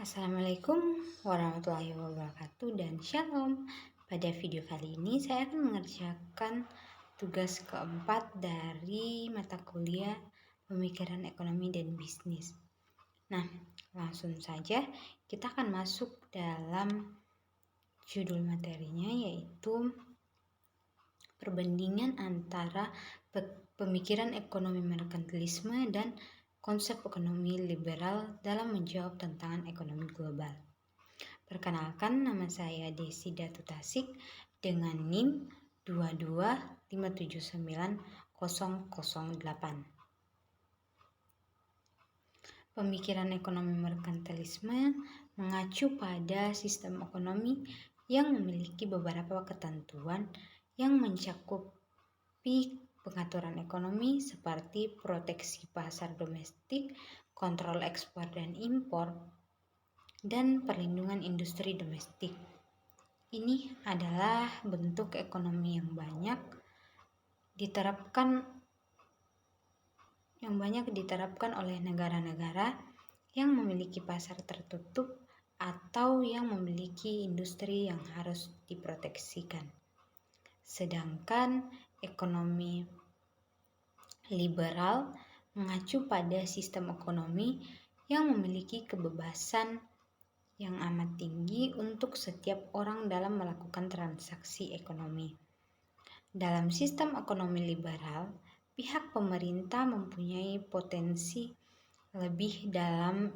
Assalamualaikum warahmatullahi wabarakatuh dan shalom. Pada video kali ini saya akan mengerjakan tugas keempat dari mata kuliah Pemikiran Ekonomi dan Bisnis. Nah, langsung saja kita akan masuk dalam judul materinya, yaitu perbandingan antara pemikiran ekonomi merkantilisme dan konsep ekonomi liberal dalam menjawab tantangan ekonomi global. Perkenalkan, nama saya Desi Datu Tasik dengan NIM 225790008. Pemikiran ekonomi merkantilisme mengacu pada sistem ekonomi yang memiliki beberapa ketentuan yang mencakupi pengaturan ekonomi seperti proteksi pasar domestik, kontrol ekspor dan impor, dan perlindungan industri domestik. Ini adalah bentuk ekonomi yang banyak diterapkan oleh negara-negara yang memiliki pasar tertutup atau yang memiliki industri yang harus diproteksikan. Sedangkan ekonomi liberal mengacu pada sistem ekonomi yang memiliki kebebasan yang amat tinggi untuk setiap orang dalam melakukan transaksi ekonomi. Dalam sistem ekonomi liberal, pihak pemerintah mempunyai potensi lebih dalam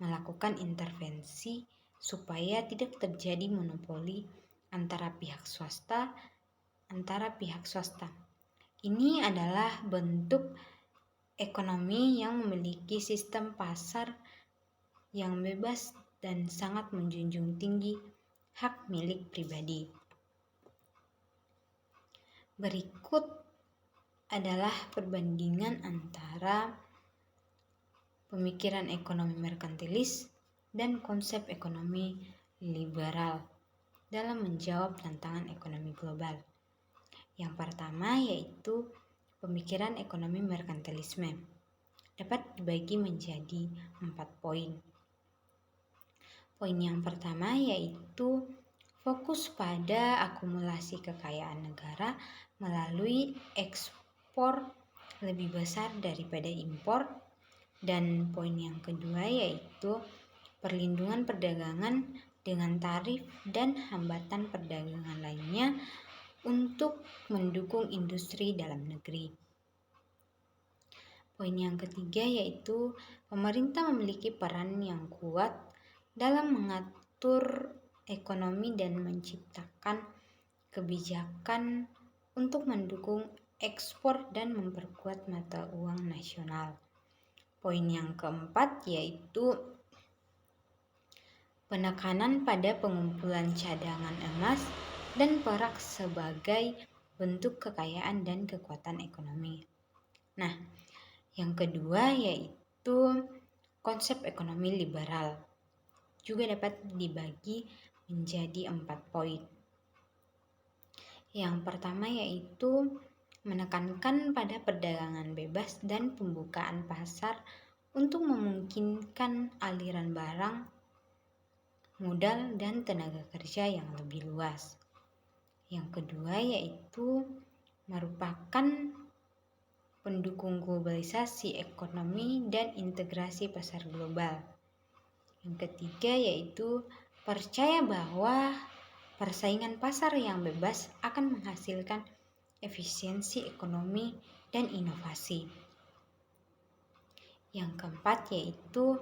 melakukan intervensi supaya tidak terjadi monopoli antara pihak swasta. Ini adalah bentuk ekonomi yang memiliki sistem pasar yang bebas dan sangat menjunjung tinggi hak milik pribadi. Berikut adalah perbandingan antara pemikiran ekonomi merkantilis dan konsep ekonomi liberal dalam menjawab tantangan ekonomi global. Yang pertama yaitu pemikiran ekonomi merkantilisme. Dapat dibagi menjadi 4 poin. Poin yang pertama yaitu fokus pada akumulasi kekayaan negara melalui ekspor lebih besar daripada impor. Dan poin yang kedua yaitu perlindungan perdagangan dengan tarif dan hambatan perdagangan lainnya untuk mendukung industri dalam negeri. Poin yang ketiga yaitu pemerintah memiliki peran yang kuat dalam mengatur ekonomi dan menciptakan kebijakan untuk mendukung ekspor dan memperkuat mata uang nasional. Poin yang keempat yaitu penekanan pada pengumpulan cadangan emas dan perak sebagai bentuk kekayaan dan kekuatan ekonomi. Nah, yang kedua yaitu konsep ekonomi liberal. Juga dapat dibagi menjadi 4 poin. Yang pertama yaitu menekankan pada perdagangan bebas dan pembukaan pasar untuk memungkinkan aliran barang, modal, dan tenaga kerja yang lebih luas. Yang kedua yaitu merupakan pendukung globalisasi ekonomi dan integrasi pasar global. Yang ketiga yaitu percaya bahwa persaingan pasar yang bebas akan menghasilkan efisiensi ekonomi dan inovasi. Yang keempat yaitu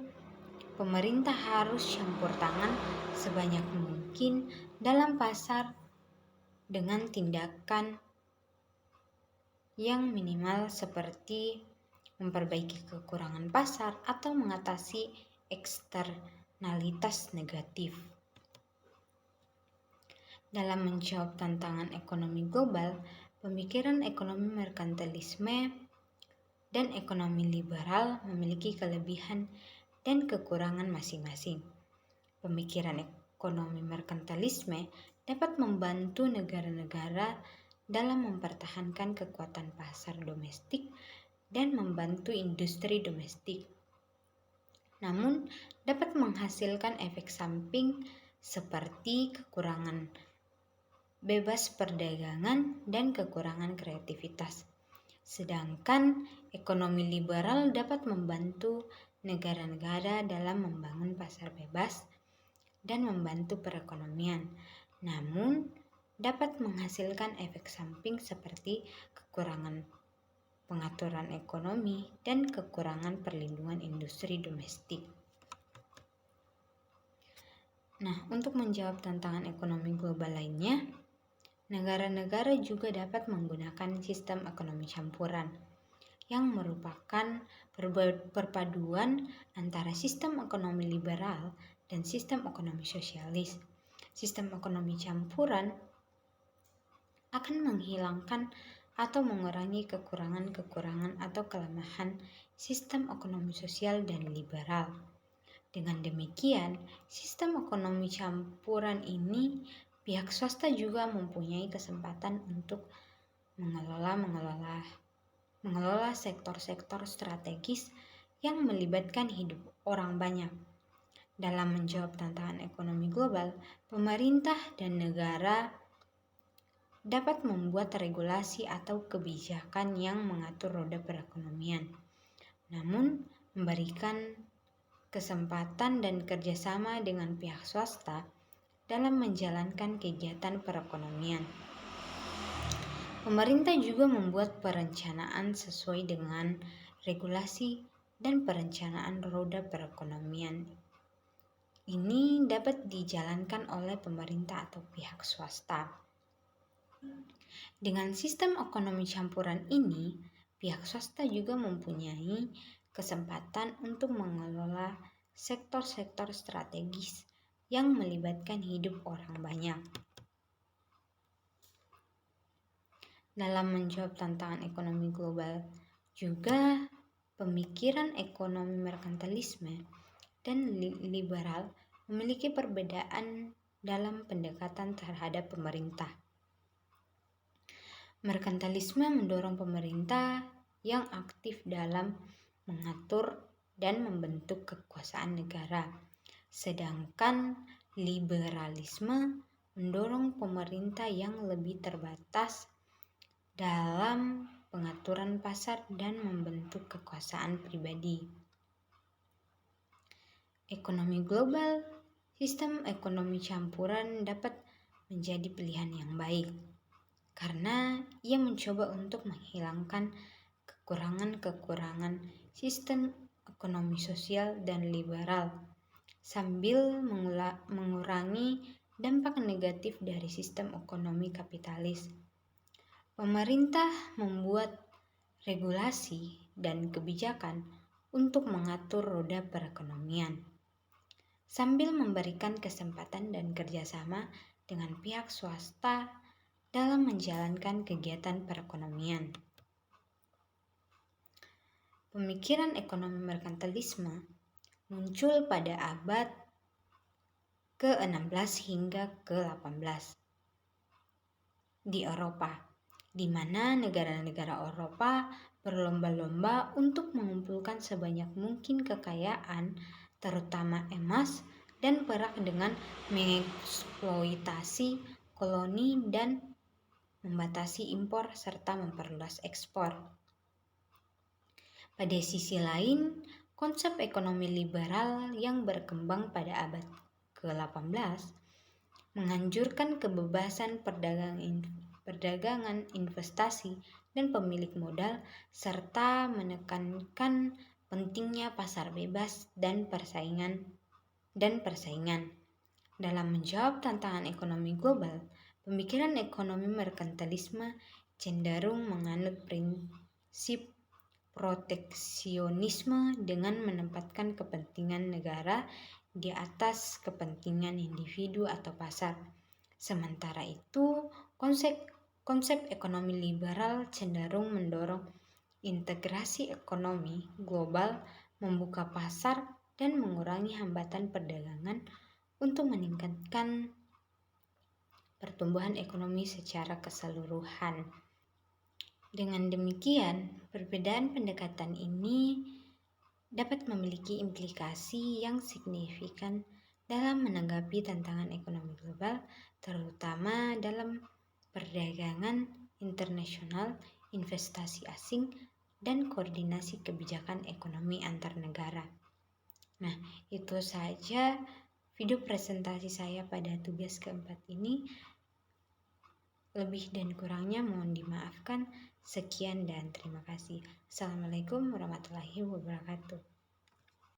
pemerintah harus campur tangan sebanyak mungkin dalam pasar dengan tindakan yang minimal seperti memperbaiki kekurangan pasar atau mengatasi eksternalitas negatif. Dalam menjawab tantangan ekonomi global, pemikiran ekonomi merkantilisme dan ekonomi liberal memiliki kelebihan dan kekurangan masing-masing. Pemikiran ekonomi merkantilisme dapat membantu negara-negara dalam mempertahankan kekuatan pasar domestik dan membantu industri domestik. namun dapat menghasilkan efek samping seperti kekurangan bebas perdagangan dan kekurangan kreativitas. Sedangkan ekonomi liberal dapat membantu negara-negara dalam membangun pasar bebas dan membantu perekonomian, namun dapat menghasilkan efek samping seperti kekurangan pengaturan ekonomi dan kekurangan perlindungan industri domestik. Nah, untuk menjawab tantangan ekonomi global lainnya, negara-negara juga dapat menggunakan sistem ekonomi campuran yang merupakan perpaduan antara sistem ekonomi liberal dan sistem ekonomi sosialis. Sistem ekonomi campuran akan menghilangkan atau mengurangi kekurangan-kekurangan atau kelemahan sistem ekonomi sosial dan liberal. Dengan demikian, sistem ekonomi campuran ini pihak swasta juga mempunyai kesempatan untuk mengelola sektor-sektor strategis yang melibatkan hidup orang banyak. Dalam menjawab tantangan ekonomi global, pemerintah dan negara dapat membuat regulasi atau kebijakan yang mengatur roda perekonomian, namun memberikan kesempatan dan kerjasama dengan pihak swasta dalam menjalankan kegiatan perekonomian. Pemerintah juga membuat perencanaan sesuai dengan regulasi dan perencanaan roda perekonomian. Ini dapat dijalankan oleh pemerintah atau pihak swasta. Dengan sistem ekonomi campuran ini, pihak swasta juga mempunyai kesempatan untuk mengelola sektor-sektor strategis yang melibatkan hidup orang banyak. Dalam menjawab tantangan ekonomi global juga, pemikiran ekonomi merkantilisme dan liberal memiliki perbedaan dalam pendekatan terhadap pemerintah. Merkantilisme mendorong pemerintah yang aktif dalam mengatur dan membentuk kekuasaan negara, sedangkan liberalisme mendorong pemerintah yang lebih terbatas dalam pengaturan pasar dan membentuk kekuasaan pribadi. Ekonomi global, sistem ekonomi campuran dapat menjadi pilihan yang baik karena ia mencoba untuk menghilangkan kekurangan-kekurangan sistem ekonomi sosial dan liberal sambil mengurangi dampak negatif dari sistem ekonomi kapitalis. Pemerintah membuat regulasi dan kebijakan untuk mengatur roda perekonomian sambil memberikan kesempatan dan kerjasama dengan pihak swasta dalam menjalankan kegiatan perekonomian. Pemikiran ekonomi merkantilisme muncul pada abad ke-16 hingga ke-18 di Eropa, di mana negara-negara Eropa berlomba-lomba untuk mengumpulkan sebanyak mungkin kekayaan, terutama emas dan perak dengan mengeksploitasi koloni dan membatasi impor serta memperluas ekspor. Pada sisi lain, konsep ekonomi liberal yang berkembang pada abad ke-18 menganjurkan kebebasan perdagangan, investasi, dan pemilik modal serta menekankan pentingnya pasar bebas dan persaingan. Dalam menjawab tantangan ekonomi global, pemikiran ekonomi merkantilisme cenderung menganut prinsip proteksionisme dengan menempatkan kepentingan negara di atas kepentingan individu atau pasar. Sementara itu, konsep ekonomi liberal cenderung mendorong integrasi ekonomi global, membuka pasar, dan mengurangi hambatan perdagangan untuk meningkatkan pertumbuhan ekonomi secara keseluruhan. Dengan demikian, perbedaan pendekatan ini dapat memiliki implikasi yang signifikan dalam menanggapi tantangan ekonomi global, terutama dalam perdagangan internasional, investasi asing, dan koordinasi kebijakan ekonomi antar negara. Nah, itu saja video presentasi saya pada tugas keempat ini. Lebih dan kurangnya mohon dimaafkan. Sekian dan terima kasih. Assalamualaikum warahmatullahi wabarakatuh.